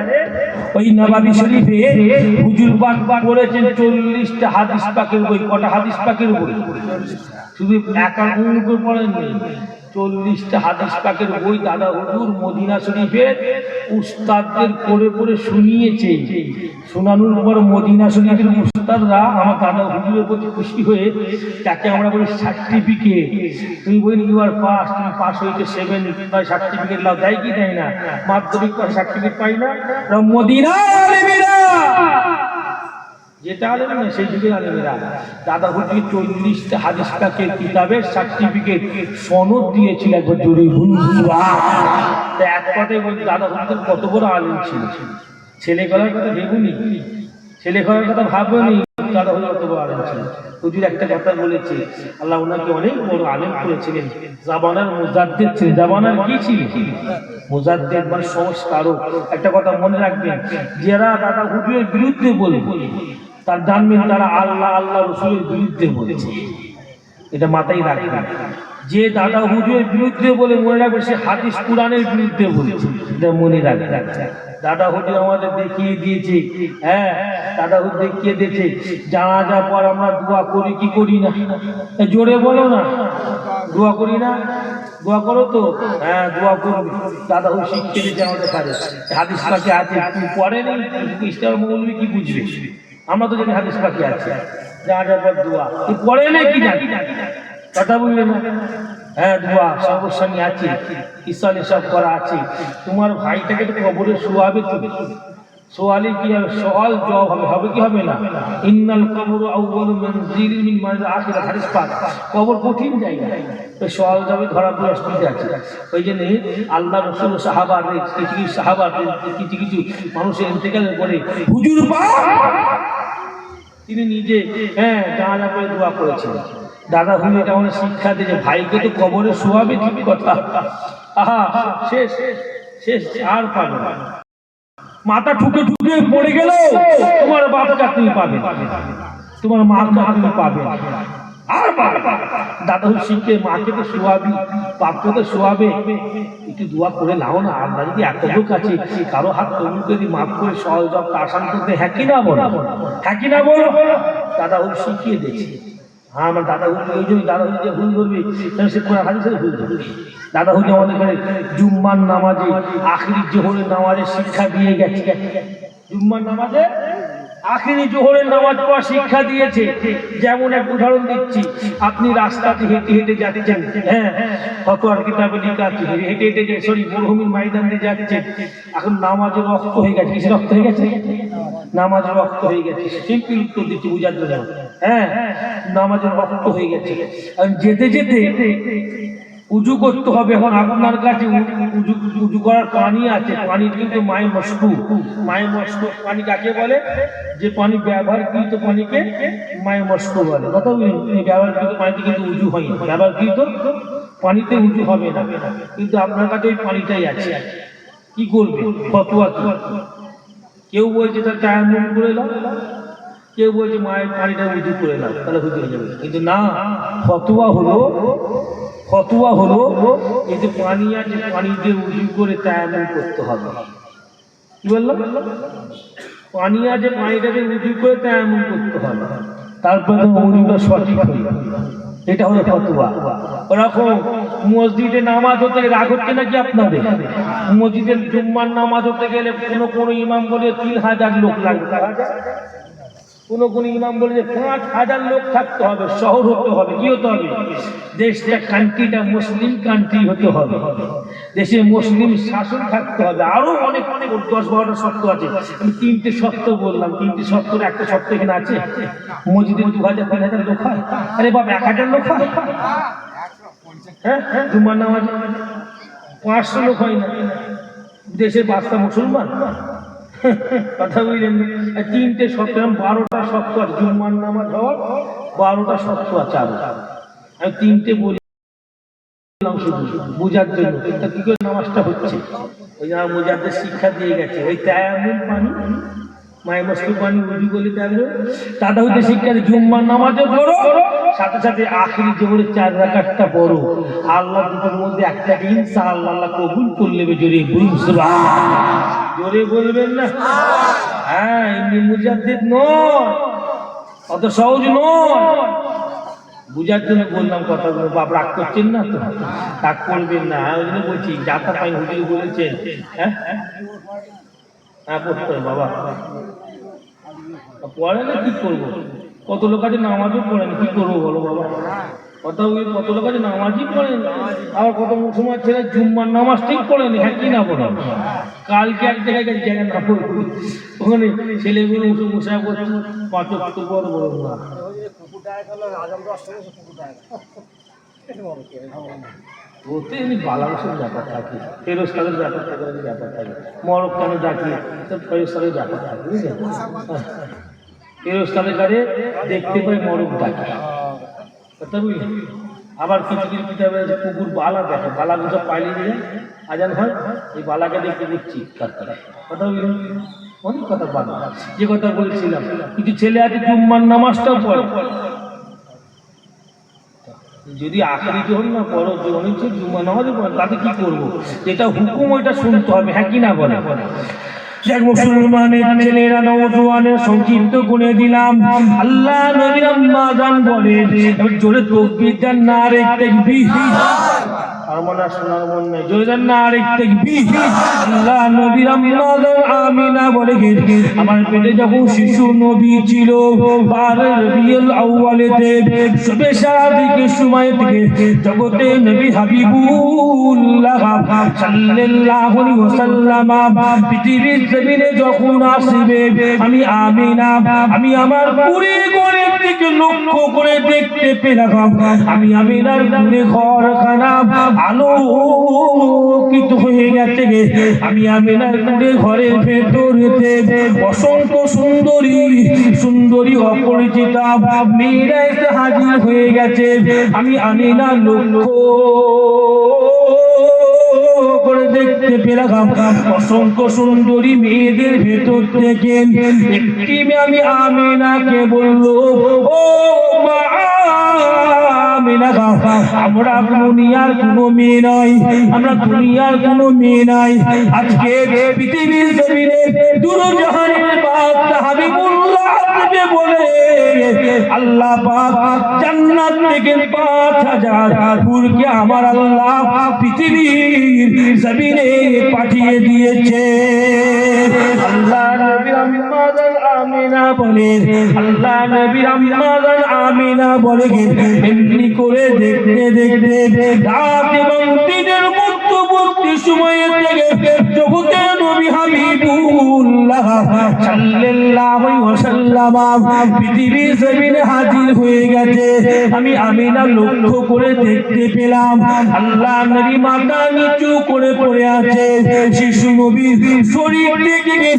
ওই নবাবী শরীফে হুজুর পাক বলেছেন 40টা হাদিস পাকের বই। কটা হাদিস পাকের বই? শুধু একা উপর পড়েননি, 40টা হাদিস পাকের বই দাদা হুজুর মদিনা শরীফের উস্তাদদের পড়ে পড়ে শুনিয়েছে। শোনানোর পর মদিনা শরীফের উস্তাদরা আমার দাদা হুজুরের প্রতি খুশি হয়ে তাকে আমরা বলি সার্টিফিকেট। তুমি বলি ইউ আর পাস, তুমি পাস হয়েছে 7 সার্টিফিকেট লাও, দেয় কি দেয় না? মাধ্যমিক পাস সার্টিফিকেট পাই না মদিনা আলেমেরা, যেটা আলেম না সেই যুগের আলেমেরা দাদা হুজুর 40টা হাদিস পাকের কিতাবের সার্টিফিকেট সনদ দিয়েছিল। একবার জোরে বন্ধুরা, তা এক কথায় বলি দাদা হুজুর কত বড় আলেম ছিল। ছেলে করার কথা ভেবুনি, ছেলে করার কথা ভাবনি, দাদা হুজুর কত বড় আলেম ছিল। হুজুর একটা কথা বলেছে, আল্লাহ ওনাকে অনেক বড় আলেম করেছিলেন। জামানার মুজাদ্দিদ ছিলেন। জামানার কি ছিল? মুজাদ্দিদ মানে সংস্কারক। একটা কথা মনে রাখবেন, যারা দাদা হুজুরের বিরুদ্ধে বলবে তার জানবেন তারা আল্লাহ আল্লাহ রসুলের বিরুদ্ধে বলেছে। এটা মাথায় রাখবেন। যে দাদা হুজুরের বিরুদ্ধে বলে মনে রাখবে সে হাদিস কুরআনের বিরুদ্ধে বলেছে। এটা মনে রাখবেন। দাদা হুজুর আমাদের দেখিয়ে দিয়েছে, হ্যাঁ দাদা হুজুর দেখিয়ে দিয়েছে জানাজা পর আমরা দোয়া করি কি করি না? জোরে বলো না, দোয়া করি না? দোয়া করো তো? হ্যাঁ দোয়া করবি। দাদা হুজুর শিখিয়ে দিয়েছে আমাদের কাছে। হাদিস পাকে আছে, তুই পড়ে নেই ইসলাম মৌলবি কি বুঝবে? আমরা তো জানি হাদিস পাকে আছে জানাজার পর দোয়া, তুই পড়ে নেই কি জানি? কথা বললে না? হ্যাঁ দোয়া সর্বস্বামী আছে, ইসলাম সব করা আছে। তোমার ভাইটাকে তো কবরে শোয়াবে, তো সোয়ালে কি হবে? সওয়াল জবাব হবে, হবে কি হবে না? ইন্নাল কবর আউয়ালু মানজিল মিন মানজিল আখিরাত, হাদিস পাক। কবর কঠিন জায়গা, ওই সওয়াল জবাবে ধরা পড়ে আছে। ওই জন্য আল্লাহ রাসূল সাহাবাদের কিছু সাহাবাদের কিছু মানুষের ইন্তেকালের পরে হুজুর পাক তিনি নিজে জানাজা পড়ে দোয়া করেছেন। দাদা হুজুর আমাদের শিক্ষা দিয়েছে, ভাইকে তো কবরে শোয়াবে, ঠিক কথা। আহা শেষ শেষ আর পাবে না। মাথা ঠুকে ঠুকে পড়ে গেল, তোমার বাপটা তুমি পাবে, তোমার মাকে তুমি পাবে আর পাবে। দাদা হুজুর শিখে মাকে তো শোয়াবি, বাপকে তো শোয়াবে, একটু দোয়া করে নাও না। আল্লাহ যদি এত লোক আছে, কারো হাত কবুল করে মাফ করে সহজটা আসান করতে, হ্যাঁ কি না বলো? হ্যাঁ কি না বলো? দাদা হুজুর শিখিয়ে দিয়েছে। হ্যাঁ আমার দাদা হুজুর ওই জন্য দাদা হুজুর যে ভুল ধরবে সে কোরআন হাদিসের ভুল ধরবে। দাদা হুজুর আমাদের এখানে জুম্মার নামাজে আখিরি জোহরের নামাজের শিক্ষা দিয়ে গেছে। জুম্মার নামাজে আখিরি জোহরের নামাজ পড়া শিক্ষা দিয়েছে। যেমন এক উদাহরণ দিচ্ছি, আপনি রাস্তাতে হেঁটে হেঁটে যাচ্ছেন, হ্যাঁ ফতোয়ার কিতাবে লেখা আছে হেঁটে হেঁটে মরুভূমির ময়দান দিয়ে যাচ্ছেন। এখন নামাজের রক্ত হয়ে গেছে। কিসের রক্ত হয়ে গেছে? নামাজের রক্ত হয়ে গেছে। সিম্পল উত্তর দিচ্ছি বুঝার জন্য, হ্যাঁ নামাজের রক্ত হয়ে গেছে। যেতে যেতে উজু করতে হবে। এখন আপনার কাছে উজু করার পানি আছে, পানি কিন্তু মায়ের মস্কু। মায়ের মস্কু পানি কাকে বলে? যে পানি ব্যবহারকৃত পানিকে মায়ের মস্কু বলে। কথা বলি, ব্যবহারকৃত পানিতে কিন্তু উজু হয় না, ব্যবহারকৃত পানিতে উজু হবে না। কিন্তু আপনার কাছে ওই পানিটাই আছে, কি করবে? ফতোয়া কি? কেউ বলছে তার তায়াম্মুম করে নাও, কেউ বলছে মায়ের পানিটা উজু করে নাও, তাহলে হুজুর হয়ে যাবে। কিন্তু না, ফতোয়া হলো এই যে পানি আছে, পানি দিয়ে উজু করে তায়াম্মুম করতে হবে। কি বললাম? পানি আছে, পানিটাকে উজু করে তায়াম্মুম করতে হবে, তারপরে উজুটা সঠিক হবে। এটা হলো ফতোয়া। ওরকম মসজিদে নামাজ হতে রাগ হচ্ছে নাকি আপনাদের? মসজিদে জুম্মার নামাজ হতে গেলে কোনো ইমাম বলে 3000 লোক লাগবে, কোন ইমাম বলে যে 5000 লোক থাকতে হবে, শহর হতে হবে, কি হতে হবে? দেশটা কান্ট্রিটা মুসলিম কান্ট্রি হতে হবে, দেশে মুসলিম শাসন থাকতে হবে। আরো অনেক 10-12টা শর্ত আছে। আমি 3টে শর্ত বললাম, 3টে শর্তের একটা শর্ত এখানে আছে। মসজিদে 2000-3000 লোক হয়? আরে বাবা 1000 লোক হয়? হ্যাঁ জুম্মার নামাজে 500 লোক হয় না? দেশে 5টা মুসলমান, কথা বুঝলেন? 3টে শর্ত, 12টা শর্ত আছে জুম্মার নামাজ হওয়ার, 12টা শর্ত আছে। আমি 3টে বলি শুধু বোঝার জন্য, কি করে নামাজটা হচ্ছে। ওই যে মুজাদ্দিদ শিক্ষা দিয়ে গেছে, ওই তায়াম্মুম পানি, মায়ের মস্কু পানি উজু করলে তায়াম্মুম। দাদা হইতে শিক্ষা দিয়ে জুম্মার নামাজও পড়ো, সাথে সাথে আখিরি জোহরের 4 রাকাতটা পড়ো। আল্লাহ দুটোর মধ্যে একটাকে ইনশাআল্লাহ আল্লাহ কবুল করলে জোরে বলুন সুবহানাল্লাহ। জোরে বলবেন না? হ্যাঁ, এমনি মুজাদ্দিদ নয়, অত সহজ নয়। বুঝার জন্য বললাম কথাগুলো, বাপ রাগ করছেন না তো? রাগ করবেন না, ওই জন্য বলছি যাতা পাই হুজুর বলেছেন। হ্যাঁ হ্যাঁ, পড়তে হবে বাবা, পড়ে না কি করবো? কত লোক আছে নামাজও পড়েন, কি করবো বলো বাবা? কত লোক আছে নামাজই পড়েন, আবার কত মুসলমান ছেলে জুম্মার নামাজ ঠিক পড়েন। হ্যাঁ কি না পড়েন? কালকে এক জায়গায় জায়গায় না পড়বো, ওখানে ছেলেগুলো মুসা করছে 5 ওয়াক্ত পর বলবো না। ওতে এমনি বালাংশের ব্যাপার থাকে, ফেরস্তাদের ব্যাপার থাকে, মরক কেন ডাকি, ফেরস্তাদের ব্যাপার থাকে, বুঝলেন? ফেরস্তাদের কাছে দেখতে পাই মরক ডাকি, কথা বুঝলেন? আবার কিছু কিছু কিতাবে আছে কুকুর বালা দেখে, বালাগুলো পাইলে দিয়ে আজান হয়, এই বালাকে দেখতে দেখছি কথা বুঝলেন? অনেক কথা বালা, যে কথা বলছিলাম, কিছু ছেলে আছে জুম্মার নামাজটাও পড়ে। যদি আখেরিতে হন না পড়ো, অনেক জুম্মা নামাজও পড়ে, তাতে কি করবো? যেটা হুকুম ওইটা শুনতে হবে। হ্যাঁ কি না বলে? এক মুসলমানের ছেলেরা নওজোয়ানের সংক্ষিপ্ত করে দিলাম। আল্লাহ নবীর আম্মা জান বলে, জোরে তাকবীর দেন, নারে তাকবীর। আর মনে শোনার মন নাই, জোরে দেন নারে তাকবীর। আল্লাহ নবীর আম্মা জান আমিনা বলে, আমার পেটে যখন শিশু নবী ছিল, 12 রবিউল আউয়ালেতে সবে শাদিকে সময় থেকে জগতে নবী হাবিবুল্লাহ সাল্লাল্লাহু আলাইহি ওয়াসাল্লাম পৃথিবীর জমিনে যখন আসবে, আমি আমিনা, আমি আমার পুরী ঘরের দিকে লক্ষ্য করে দেখতে পেলাম, আমি আমিনার পুরী ঘরখানা আলোকিত হয়ে গেছে। আমি আমিনার পুরী ঘরের ভেতরেতে অসংখ্য সুন্দরী সুন্দরী অপরিচিতা মেয়েরা এসে হাজির হয়ে গেছে। আমি আমিনা লক্ষ্য করে দেখতে পেলাম, অসংখ্য সুন্দরী মেয়েদের ভেতর থেকে একটি মেয়ে আমি আমিনাকে বললো, ও মা আমিনা, আমরা দুনিয়ার কোনো মেয়ে নয়, আমরা দুনিয়ার কোনো মেয়ে নাই। আজকে পৃথিবীর জমিনে দুরজাহানের বাদশা হাবিবুল্লাহ আসবে বলে আল্লাহ পাক জান্নাত থেকে 5000 হুরকে আমার আল্লাহ পৃথিবীর জমিনে পাঠিয়ে দিয়েছে। আল্লাহ নবী আম্মা জান আমিনা বলে, আল্লাহ নবী আম্মা জান আমিনা বলে, এমনি করে দেখতে দেখতে রাত এবং দিনের মধ্যবর্তী সময়ে থেকে জগতে নবী হাবিবুল্লাহ সাল্লাল্লাহু আলাইহি ওয়াসাল্লাম পৃথিবীর জমিনে হাজির হয়ে গেছে। আমি আমিনা লক্ষ্য করে দেখতে পেলাম, আল্লাহ নবী মাথা নিচু করে পড়ে আছে, শিশু নবীর শরীর থেকে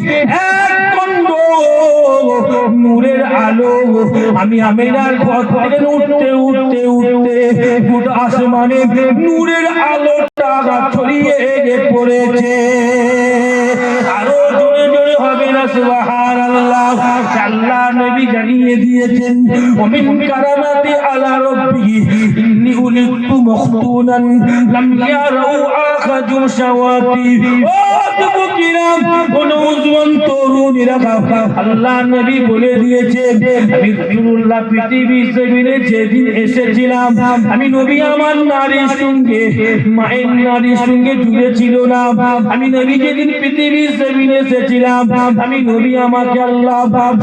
এক খণ্ড নূরের আলো আমি আমিনার ঘর থেকে উঠতে উঠতে উঠতে গোটা আসমানে নূরের আলোটা ছড়িয়ে পড়েছে। আরো জোরে জোরে হবে না সুবহানাল্লাহ। আল্লাহ নবী জানিয়ে দিয়েছেন, ওমিন কারামাতি আলা রাব্বিহি ইন্নী উলিদতু মখতুনান লাম ইয়ারাউ আখাজু শাওয়াতি। ও যুবকেরা, ও নওজোয়ান তরুণীরা, আল্লাহ নবী বলে দিয়েছে, আমি রাসূলুল্লাহ পৃথিবীর জমিনে যেদিন এসেছিলাম, আমি নবী আমার নারীর সঙ্গে, মায়ের নারীর সঙ্গে জুড়ে ছিল না। আমি নবী যেদিন পৃথিবীর জমিনে এসেছিলাম, আমি নবী আমাকে আল্লাহ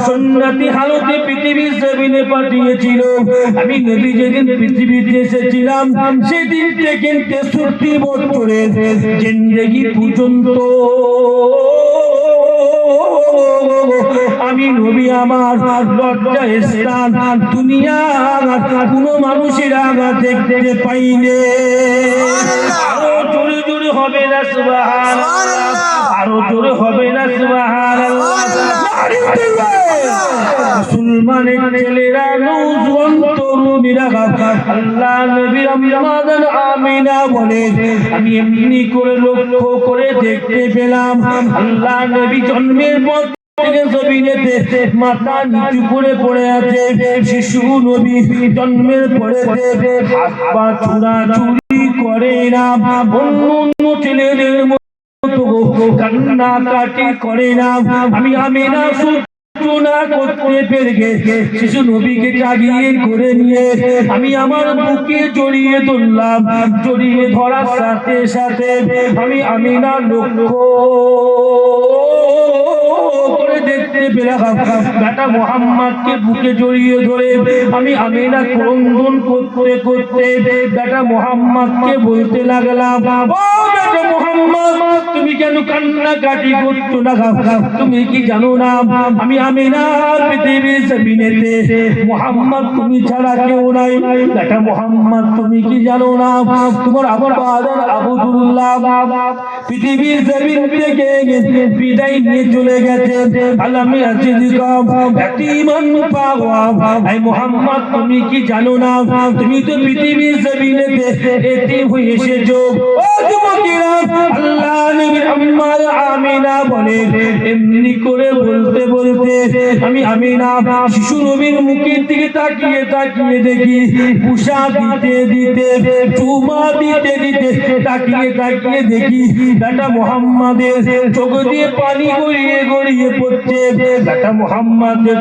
সুন্নতি হালতে পৃথিবীর জমিনে পাঠিয়েছিল। আমি নবী যেদিন পৃথিবীতে এসেছিলাম, সেদিন থেকে 63 বছরের জিন্দেগি পর্যন্ত আমি নবী আমার লজ্জা স্থান দুনিয়ার কোনো মানুষের আগা দেখতে পাইনি। আরো জোরে জোরে হবে না সুবহানাল্লাহ, আরো জোরে হবে না সুবহানাল্লাহ। মুসলমানের ছেলেরা, নওজোয়ান তরুণীরা, আল্লাহ নবীর আম্মা জান আমিনা বলে, আমি এমনি করে লক্ষ্য করে দেখতে পেলাম, আল্লাহ নবী জন্মের পর থেকে জমিনেতে মাথা নিচু করে পড়ে আছে। শিশু নবী জন্মের পরে হাত পা ছোড়াছুড়ি করে না, অন্য ছেলেদের কান্নাকাটি করে না। আমি আমিনা সূচনা করতে পেরে শিশু নবীকে জাগিয়ে করে নিয়ে আমি আমার বুকে জড়িয়ে ধরলাম। জড়িয়ে ধরার সাথে সাথে আমি আমিনা লক্ষ্য করে দেখতে পেলাম বেটা মোহাম্মদকে বুকে জড়িয়ে ধরে আমি আমিনা ক্রন্দন করতে করতে বেটা মোহাম্মদকে বলতে লাগলাম, ও বেটা মোহাম্মদ, তুমি কেন কান্নাকাটি করছো না? তুমি কি জানো না আমি আমিনা পৃথিবীর জমিনেতে মোহাম্মদ তুমি ছাড়া কেউ নাই? বেটা মোহাম্মদ, তুমি কি জানো না তোমার আব্বা আবদুল্লাহ পৃথিবীর জমিন থেকে বিদায় নিয়ে চলে গেছে। আলামে আজিজিকা ইয়াতীমান পাওয়া। এই মোহাম্মদ, তুমি কি জানো না তুমি তো পৃথিবীর জমিনেতে এতিম হয়ে এসেছো? ও যুবকেরা, আল্লাহ নবী আম্মা আমিনা বলে এমনি করে বলতে বলতে আমি আমিনা শিশু নবীর মুখের দিকে তাকিয়ে তাকিয়ে দেখি পুষা দিতে দিতে চুমা দিতে দিতে তাকিয়ে তাকিয়ে দেখি বেটা মোহাম্মদের চোখ দিয়ে পানি গড়িয়ে গড়িয়ে পড়ছে। বেটা মোহাম্মদের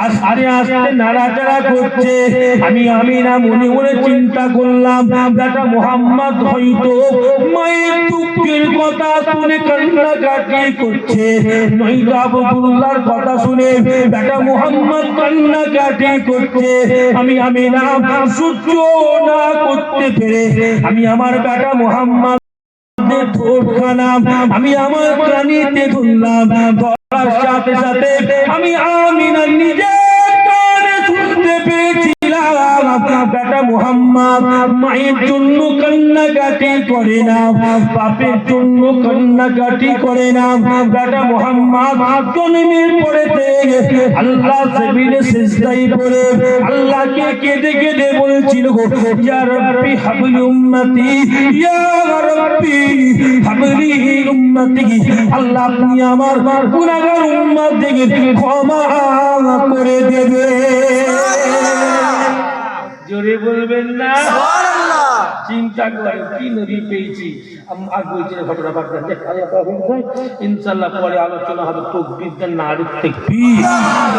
আস্তে আস্তে নাড়াচাড়া করছে। আমি আমিনা মনে মনে চিন্তা করলাম বেটা মোহাম্মদ হয়তো মায়ের দুঃখের কথা শুনে কান্নাকাটি করছে, নয়তো আবদুল্লাহর কথা শুনে বেটা মোহাম্মদ কান্নাকাটি করছে। আমি আমিনা সহ্য না করতে পেরে আমি আমার বেটা মোহাম্মদ আমি আমার প্রাণীতে ধরলাম। ধরার সাথে সাথে আমি আমিনা নিজে কানে শুনতে পেয়েছিলাম বেটা মোহাম্মদ মায়ের জন্য কান্নাকাটি করে না, বাপের জন্য কান্নাকাটি করে না। বেটা মোহাম্মদ জন্মের পরেতে আল্লাহ জমিনে সিজদায় পড়ে আল্লাহকে কেঁদে কেঁদে বলছিল, ইয়া রাব্বি হাবলি উম্মতি, ইয়া রাব্বি হাবলি উম্মতি। আল্লাহ, আপনি আমার গুনাহগার উম্মতকে ক্ষমা করে দেবে। জোরে বলবেন না সুবহানাল্লাহ। চিন্তা করে কি নবী পেয়েছি। আর বলছি ঘটনা ইনশাআল্লাহ পরে আলোচনা হবে। তাকবীর দেন না, আরে তাকবীর।